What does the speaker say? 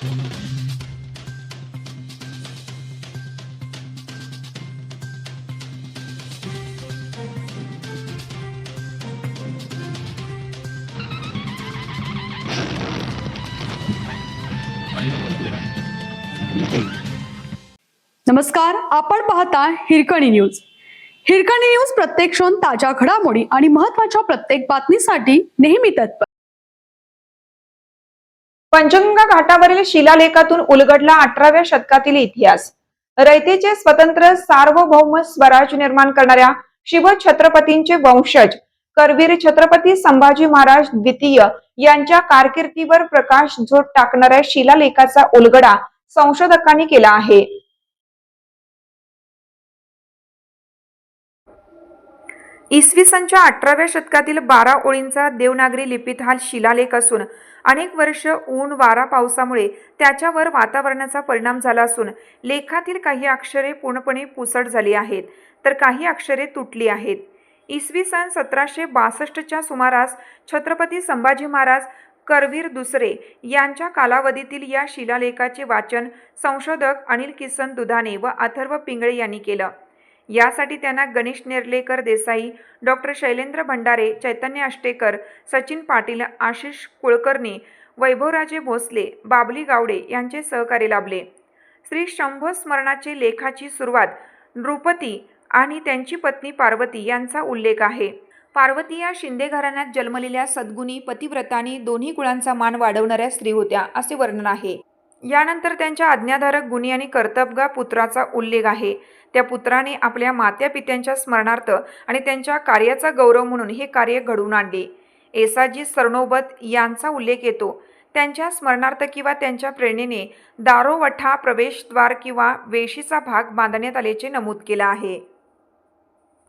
नमस्कार, आपण पाहता हिरकणी न्यूज. हिरकणी न्यूज प्रत्येक क्षण ताज्या घडामोडी आणि महत्त्वाच्या प्रत्येक बातमीसाठी नेहमी तत्पर. पंचगंगा घाटावरील शिलालेखातून उलगडला 18व्या शतकातील इतिहास. रयतेचे स्वतंत्र सार्वभौम स्वराज निर्माण करणाऱ्या शिवछत्रपतींचे वंशज करवीर छत्रपती संभाजी महाराज द्वितीय यांच्या कारकिर्दीवर प्रकाशझोत टाकणाऱ्या शिलालेखाचा उलगडा संशोधकांनी केला आहे. इसवी सनच्या 18व्या शतकातील 12 ओळींचा देवनागरी लिपीत हा शिलालेख असून अनेक वर्ष ऊन वारा पावसामुळे त्याच्यावर वातावरणाचा परिणाम झाला असून लेखातील काही अक्षरे पूर्णपणे पुसट झाली आहेत तर काही अक्षरे तुटली आहेत. इसवी सन 1762च्या सुमारास छत्रपती संभाजी महाराज करवीर दुसरे यांच्या कालावधीतील या शिलालेखाचे वाचन संशोधक अनिल किसन दुधाणे व अथर्व पिंगळे यांनी केलं. यासाठी त्यांना गणेश नेर्लेकर देसाई, डॉक्टर शैलेंद्र भंडारे, चैतन्य अष्टेकर, सचिन पाटील, आशिष कुलकर्णी, वैभवराजे भोसले, बाबली गावडे यांचे सहकार्य लाभले. श्री शंभो स्मरणाचे लेखाची सुरुवात नृपती आणि त्यांची पत्नी पार्वती यांचा उल्लेख आहे. पार्वती या शिंदे घराण्यात जन्मलेल्या सद्गुणी पतिव्रतानी दोन्ही कुळांचा मान वाढवणाऱ्या स्त्री होत्या असे वर्णन आहे. यानंतर त्यांच्या आज्ञाधारक गुणी आणि कर्तबगा पुत्राचा उल्लेख आहे. त्या पुत्राने आपल्या मात्या पित्यांच्या स्मरणार्थ आणि त्यांच्या कार्याचा गौरव म्हणून हे कार्य घडवून आणले. येसाजी सरनोबत यांचा उल्लेख येतो. त्यांच्या स्मरणार्थ किंवा त्यांच्या प्रेरणेने दारोवठा प्रवेशद्वार किंवा वेशीचा भाग बांधण्यात आल्याचे नमूद केला आहे.